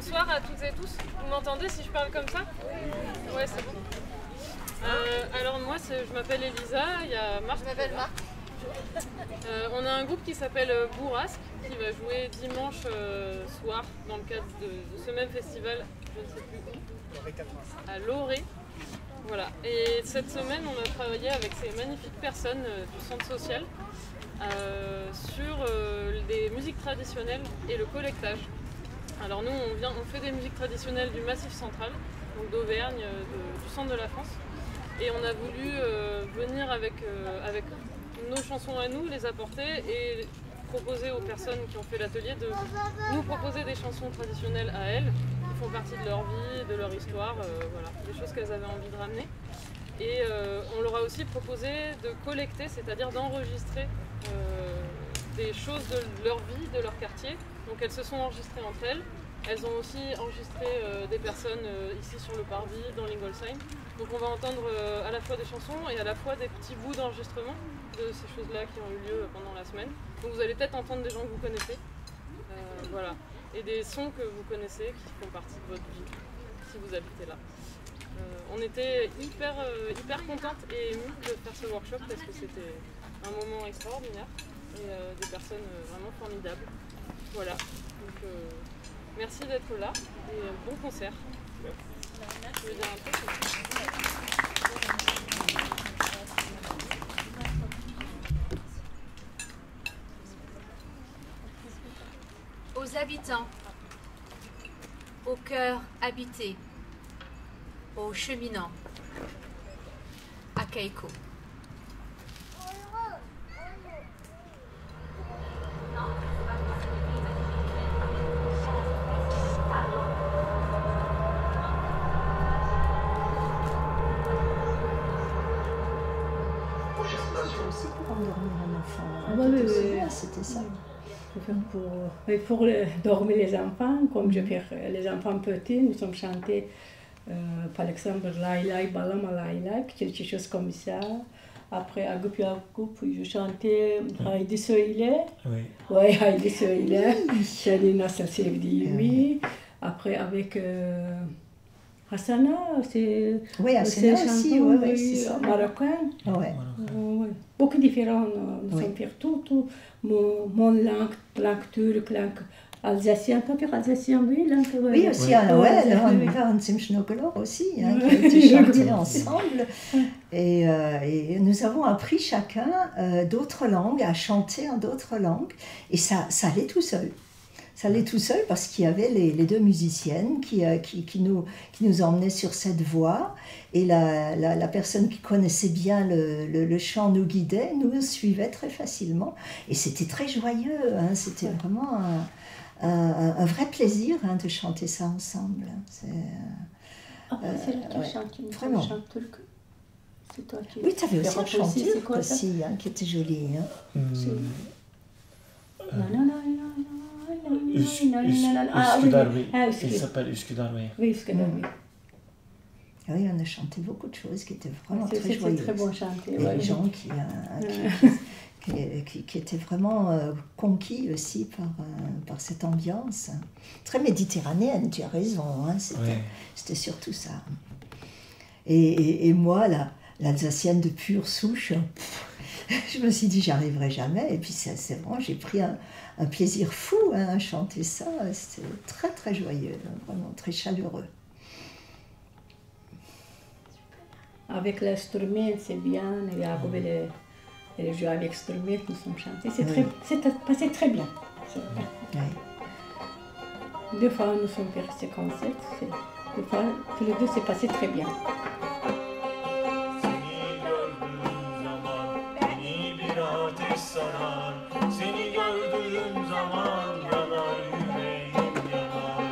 Bonsoir à toutes et tous. Vous m'entendez si je parle comme ça? Ouais, c'est bon. Alors moi, je m'appelle Elisa, il y a Marc. Je m'appelle Marc. On a un groupe qui s'appelle Bourrasque qui va jouer dimanche soir dans le cadre de ce même festival, je ne sais plus où, à Loré. Voilà. Et cette semaine, on a travaillé avec ces magnifiques personnes du centre social sur des musiques traditionnelles et le collectage. Alors nous, on fait des musiques traditionnelles du Massif central, donc d'Auvergne, du centre de la France. Et on a voulu venir avec nos chansons à nous, les apporter et proposer aux personnes qui ont fait l'atelier de nous proposer des chansons traditionnelles à elles, qui font partie de leur vie, de leur histoire, voilà, des choses qu'elles avaient envie de ramener. Et on leur a aussi proposé de collecter, c'est-à-dire d'enregistrer des choses de leur vie, de leur quartier. Donc elles se sont enregistrées entre elles. Elles ont aussi enregistré des personnes ici sur le parvis, dans l'Ingolsheim. Donc on va entendre à la fois des chansons et à la fois des petits bouts d'enregistrement de ces choses-là qui ont eu lieu pendant la semaine. Donc vous allez peut-être entendre des gens que vous connaissez, voilà, et des sons que vous connaissez qui font partie de votre vie, si vous habitez là. On était hyper contentes et émues de faire ce workshop parce que c'était un moment extraordinaire et des personnes vraiment formidables. Voilà, donc merci d'être là et bon concert. Je veux dire un peu. Aux habitants, au cœur habité, aux cheminants, à Keiko. C'est pour endormir un enfant. Ah bah oui, c'était ça. Pour dormir les enfants, comme je fais les enfants petits, nous sommes chantés, par exemple, Laïlaï, Balama Laïlaï, quelque chose comme ça. Après, à Goupi, je chantais Haydi Söyle. Oui, Haydi Söyle. Seni nasıl sevdiğimi. Après, avec Hassana, c'est Hassana aussi, ouais, c'est ça. Marocain. Ouais. Beaucoup différents, nous sommes faire tout. Mon langue turque, langue alsacienne, pas faire alsacien, oui, langue. Oui, aussi, Hans im Schnuckelor aussi, qui a été chanté ensemble. Et nous avons appris chacun d'autres langues, à chanter en d'autres langues, et ça allait tout seul. Ça allait tout seul parce qu'il y avait les deux musiciennes qui nous emmenaient sur cette voie, et la personne qui connaissait bien le chant nous guidait, nous suivait très facilement, et c'était très joyeux, hein, c'était vraiment un vrai plaisir, hein, de chanter ça ensemble. C'est là que tu chantes, vraiment. Chant turc. C'est toi qui... Oui, tu avais aussi un chant turc aussi, hein, qui était joli. Hein. Üsküdar, oui. Il s'appelle Üsküdar, oui. Oui, Üsküdar, oui. Oui, on a chanté beaucoup de choses qui étaient vraiment très joyeuses. C'était très bon chanté. Et les gens qui étaient vraiment conquis aussi par cette ambiance. Très méditerranéenne, tu as raison, hein, c'était surtout ça. Et moi, l'Alsacienne de pure souche, je me suis dit, j'y arriverai jamais. Et puis, c'est vraiment, j'ai pris un plaisir fou, hein, à chanter ça. C'était très, très joyeux, vraiment très chaleureux. Avec l'instrument, c'est bien. Il y a les jeux avec l'instrument, nous sommes chantés. C'est passé très bien. Deux fois, nous sommes fait ce concert. Deux fois, tous les deux, c'est passé très bien. Seni gördüğüm zaman yanar yüreğim yanar.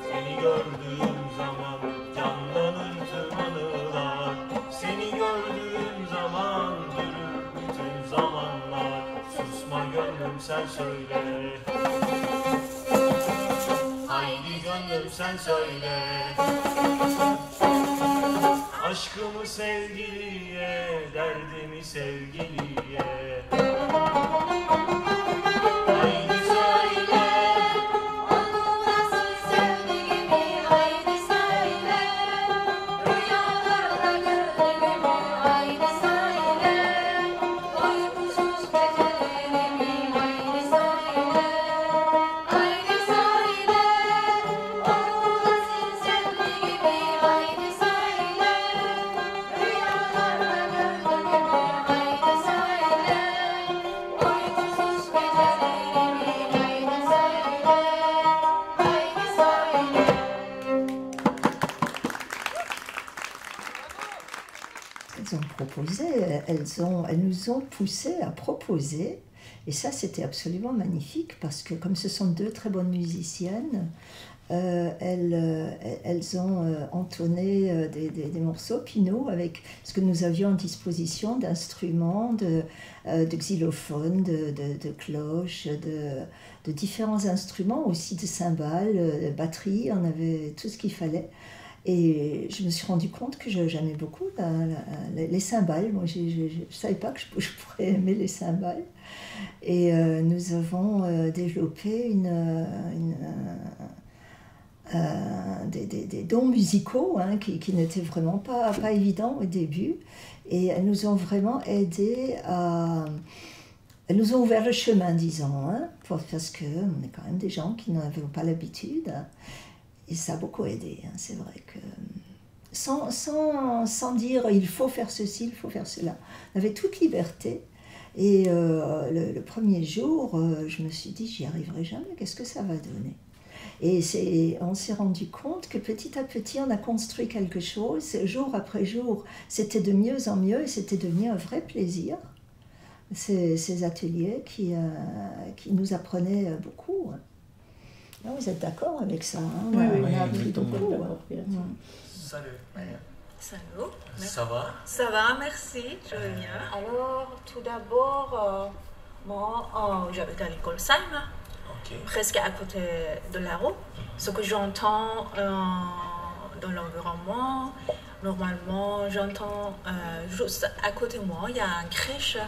Seni gördüğüm zaman canlanır tüm anılar. Seni gördüğüm zaman durur bütün zamanlar. Susma gönlüm sen söyle. Haydi gönlüm sen söyle. Aşkımı sevgiliye, derdimi sevgiliye. Haydi söyle, onu nasıl sevdi elles ont proposé, elles nous ont poussé à proposer. Et ça, c'était absolument magnifique parce que comme ce sont deux très bonnes musiciennes, elles ont entonné des morceaux, puis nous, avec ce que nous avions en disposition d'instruments, de xylophones, de cloches, de différents instruments, aussi de cymbales, de batteries, on avait tout ce qu'il fallait. Et je me suis rendu compte que j'aimais beaucoup les cymbales. Moi, je ne savais pas que je pourrais aimer les cymbales. Et nous avons développé des dons musicaux qui n'étaient vraiment pas évidents au début. Et elles nous ont vraiment aidés Elles nous ont ouvert le chemin, disons, parce qu'on est quand même des gens qui n'avaient pas l'habitude. Et ça a beaucoup aidé, c'est vrai que... Sans dire il faut faire ceci, il faut faire cela. On avait toute liberté. Et le premier jour, je me suis dit, j'y arriverai jamais, qu'est-ce que ça va donner? Et on s'est rendu compte que petit à petit, on a construit quelque chose. Jour après jour, c'était de mieux en mieux et c'était devenu un vrai plaisir. Ces ateliers qui nous apprenaient beaucoup. Vous êtes d'accord avec ça? Oui, on a appris beaucoup. Salut. Salut. Ça va? Ça va, merci. Je vais bien. Alors, tout d'abord, moi, j'habite à l'école Salm, presque à côté de la route. Ce que j'entends dans l'environnement, normalement, j'entends juste à côté de moi, il y a une crèche.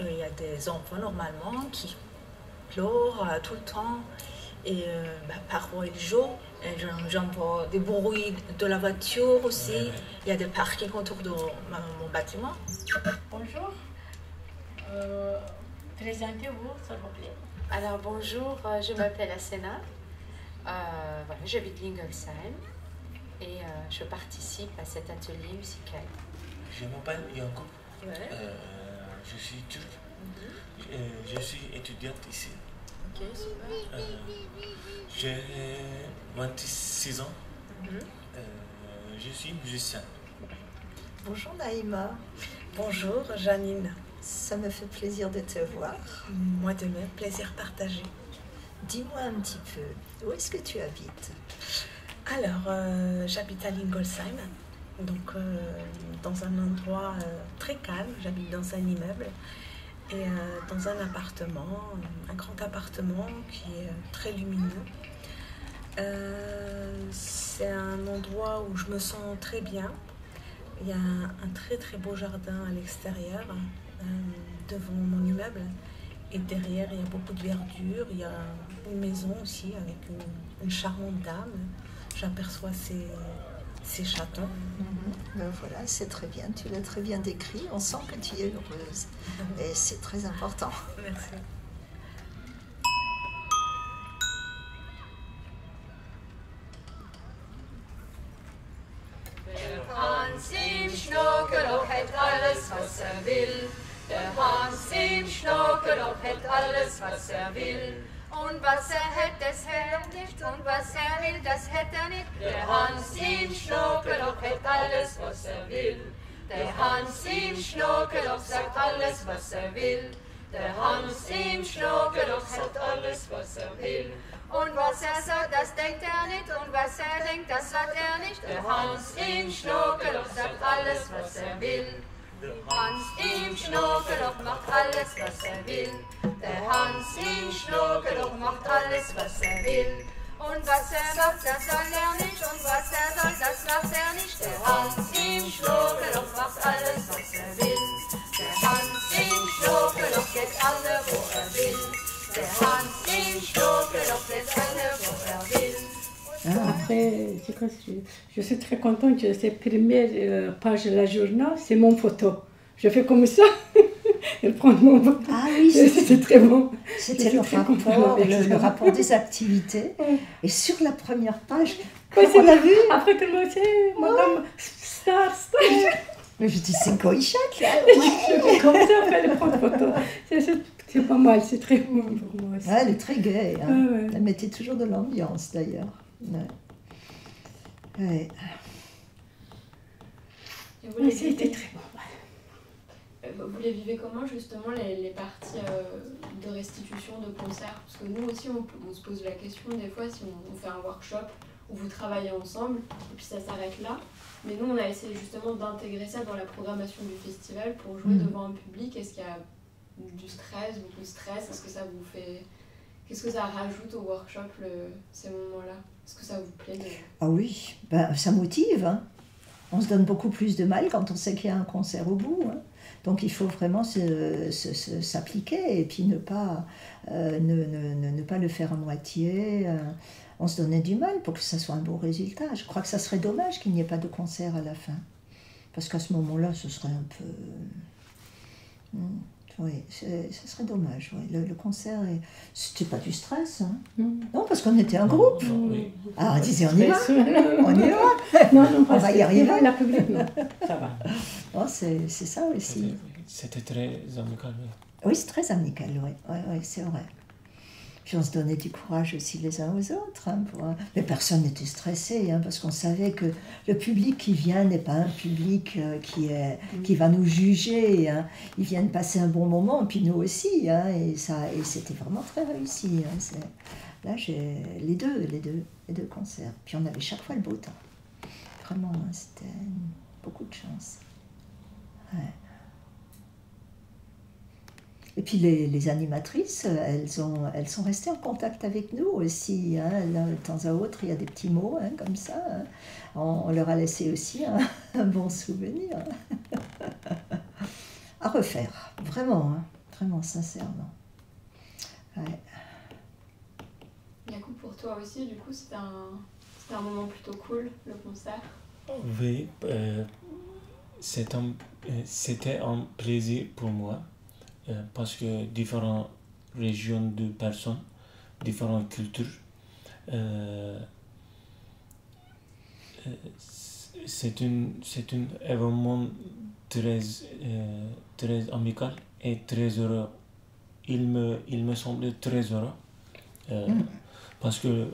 Il y a des enfants normalement qui pleurent tout le temps et parfois ils jouent. J'entends des bruits de la voiture aussi. Il y a des parkings autour de mon bâtiment. Bonjour. Présentez-vous, s'il vous plaît. Alors bonjour, je m'appelle Asena. Voilà, j'habite Lingolsheim et je participe à cet atelier musical. Je m'appelle Yacoub. Ouais. Je suis turc. Je suis étudiante ici. Ok, super. J'ai 26 ans. Je suis musicien. Bonjour Naïma. Bonjour Janine. Ça me fait plaisir de te voir. Moi de même, plaisir partagé. Dis-moi un petit peu, où est-ce que tu habites? Alors, j'habite à Lingolsheim, donc dans un endroit très calme. J'habite dans un immeuble et dans un appartement, un grand appartement qui est très lumineux. C'est un endroit où je me sens très bien. Il y a un très très beau jardin à l'extérieur, devant mon immeuble. Et derrière, il y a beaucoup de verdure. Il y a une maison aussi avec une charmante dame. J'aperçois ses chatons. Ben voilà, c'est très bien. Tu l'as très bien décrit. On sent que tu es heureuse. Et c'est très important. Merci. Hans im Schnuckeloch hat alles, was will. Der Hans im Schnuckeloch hat alles, was will. Und was hat, das hat nicht. Und was will, das hat nicht. Der Hans im Schnuckeloch hat alles, was will. Der Hans im Schnuckeloch sagt alles, was will. Der Hans im Schnuckeloch sagt alles, was will. Und was sagt, das denkt nicht. Und was denkt, das sagt nicht. Der Hans im Schnuckeloch sagt alles, was will. Der Hans im Schnuckeloch macht alles, was will. Der Hans im Schnuckeloch macht alles, was will. Und was sagt, das soll nicht. Und was soll, das macht nicht. Der Hans im Schnuckeloch macht alles, was will. Der Hans im Schnuckeloch geht alle, wo will. Der Hans im Schnuckeloch geht alle, wo will. Après, je suis très contente que cette première page de la journal, c'est mon photo. Je fais comme ça, elle prend mon photo. Ah oui, c'est très bon. C'était le rapport des activités. Et sur la première page, on l'a vu. Après, tout le monde dit, madame, star. Mais je dis, c'est Goïchak, là. Je fais comme ça, après, elle prend une photo. C'est pas mal, c'est très bon pour moi aussi. Ouais, elle est très gaie. Ouais. Elle mettait toujours de l'ambiance, d'ailleurs. Ouais. C'était très bon. Vous les vivez comment justement les parties de restitution de concerts? Parce que nous aussi on se pose la question des fois si on fait un workshop où vous travaillez ensemble et puis ça s'arrête là. Mais nous on a essayé justement d'intégrer ça dans la programmation du festival pour jouer devant un public. Est-ce qu'il y a du stress, beaucoup de stress? Est-ce que ça vous fait... Qu'est-ce que ça rajoute au workshop ces moments-là? Est-ce que ça vous plaît Ah oui, ben, ça motive. Hein. On se donne beaucoup plus de mal quand on sait qu'il y a un concert au bout. Hein. Donc il faut vraiment s'appliquer et puis ne pas le faire à moitié. On se donnait du mal pour que ça soit un beau résultat. Je crois que ça serait dommage qu'il n'y ait pas de concert à la fin. Parce qu'à ce moment-là, ce serait un peu... Oui, ça serait dommage. Oui. Le concert, c'était pas du stress. Hein. Non, parce qu'on était un groupe. Oui. Ah, on disait, on y va. On y va. Non, on va y arriver. La public, non. Ça va. Oh, c'est ça aussi. C'était très amical, oui. Oui, c'est très amical, oui. Oui, c'est vrai. Puis on se donnait du courage aussi les uns aux autres. Hein, mais personne n'était stressé, hein, parce qu'on savait que le public qui vient n'est pas un public qui va nous juger. Hein. Ils viennent passer un bon moment, puis nous aussi. Hein, et c'était vraiment très réussi. Hein, là, j'ai les deux concerts. Puis on avait chaque fois le beau temps. Vraiment, hein, c'était beaucoup de chance. Ouais. Et puis les animatrices, elles sont restées en contact avec nous aussi. Hein. Là, de temps à autre, il y a des petits mots hein, comme ça. Hein. On leur a laissé aussi un bon souvenir. À refaire, vraiment, hein, vraiment sincèrement. Ouais. Yacoub, pour toi aussi, du coup, c'était un moment plutôt cool, le concert? Oui, c'était un plaisir pour moi. Parce que différentes régions de personnes, différentes cultures, c'est un événement très amical et très heureux. Il me semble très heureux parce que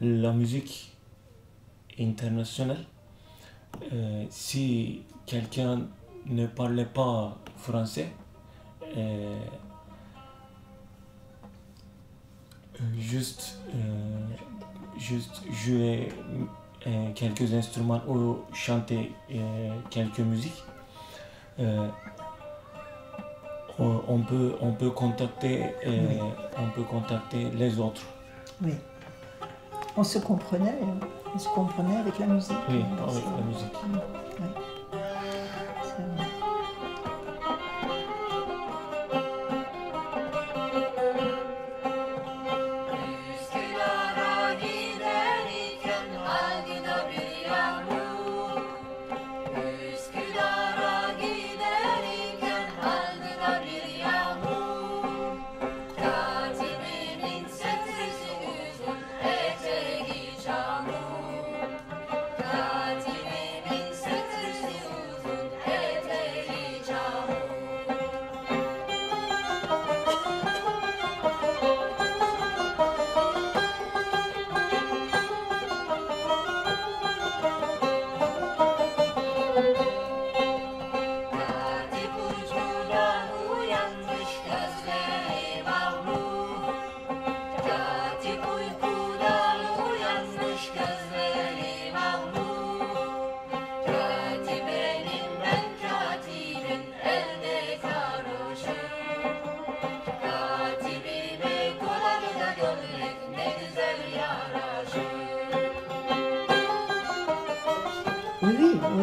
la musique internationale, si quelqu'un ne parlait pas français, juste jouer quelques instruments ou chanter quelques musiques, on peut contacter les autres. Oui. On se comprenait avec la musique. Oui, avec la musique. Oui.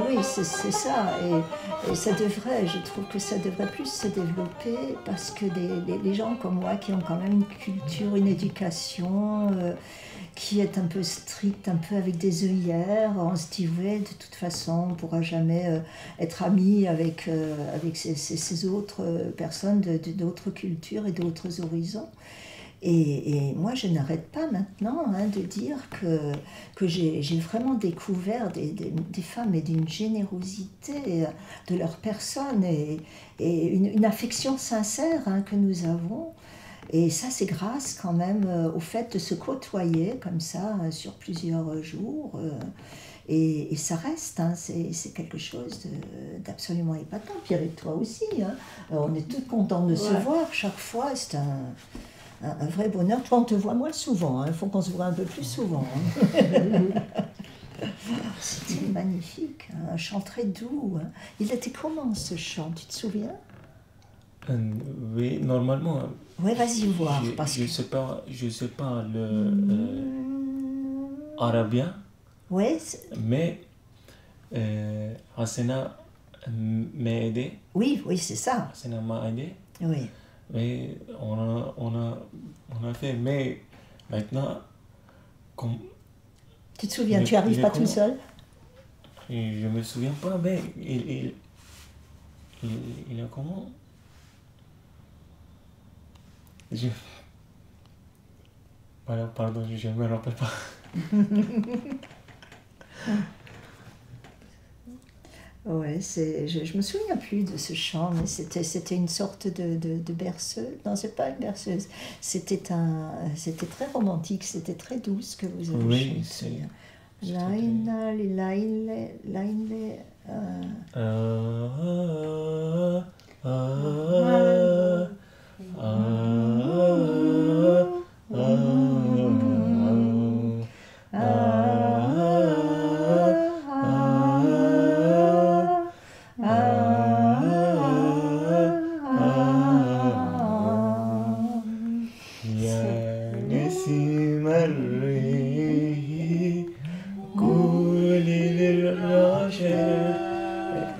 Oui, c'est ça. Et ça devrait, je trouve que ça devrait plus se développer parce que les gens comme moi qui ont quand même une culture, une éducation qui est un peu stricte, un peu avec des œillères, on se dit ouais, de toute façon, on ne pourra jamais être amis avec ces autres personnes d'autres cultures et d'autres horizons. Et moi, je n'arrête pas maintenant de dire que j'ai vraiment découvert des femmes et d'une générosité de leur personne et une affection sincère que nous avons. Et ça, c'est grâce quand même au fait de se côtoyer comme ça sur plusieurs jours. Et ça reste, hein, c'est quelque chose d'absolument épatant. Pierre et toi aussi, hein. On est toutes contentes de se voir chaque fois, c'est un vrai bonheur. Toi, on te voit moins souvent, hein. Il faut qu'on se voit un peu plus souvent. Hein. C'était magnifique, hein. Un chant très doux. Hein. Il était comment ce chant, tu te souviens? Oui, normalement. Oui, vas-y voir. Je sais pas le arabien. Oui. Mais Hassena m'a aidé. Oui, c'est ça. Hassena m'a aidé. Oui. Mais on a fait. Mais maintenant, comme. Tu te souviens, tu n'arrives pas tout seul? Je me souviens pas, mais il a comment? Voilà, pardon, je ne me rappelle pas. Ouais, je me souviens plus de ce chant, mais c'était une sorte de berceuse. Non, c'est pas une berceuse. C'était très romantique, c'était très doux ce que vous avez chanté.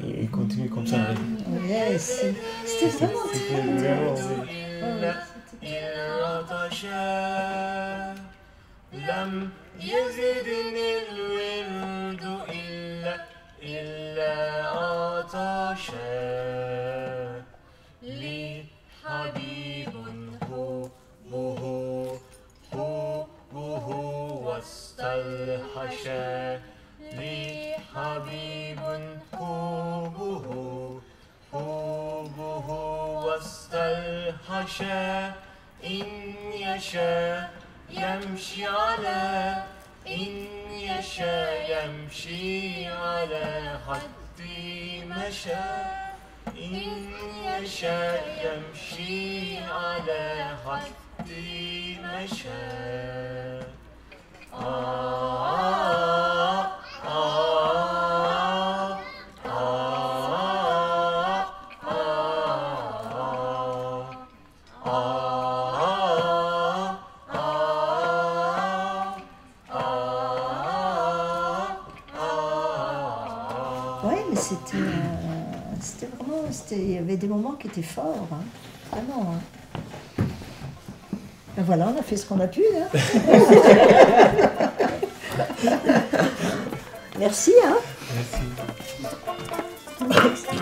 Il continue comme ça. C'était vraiment لم يزدني الورد إلا عطشا لي حبيب حبه وسط الحشا لي حبيب حبه وسط الحشا إن يشاء يمشي على خط مشى إن يشاء يمشي على خط مشى C'était vraiment, il y avait des moments qui étaient forts, hein. Vraiment. Hein. Ben voilà, on a fait ce qu'on a pu. Hein. Merci. Hein. Merci.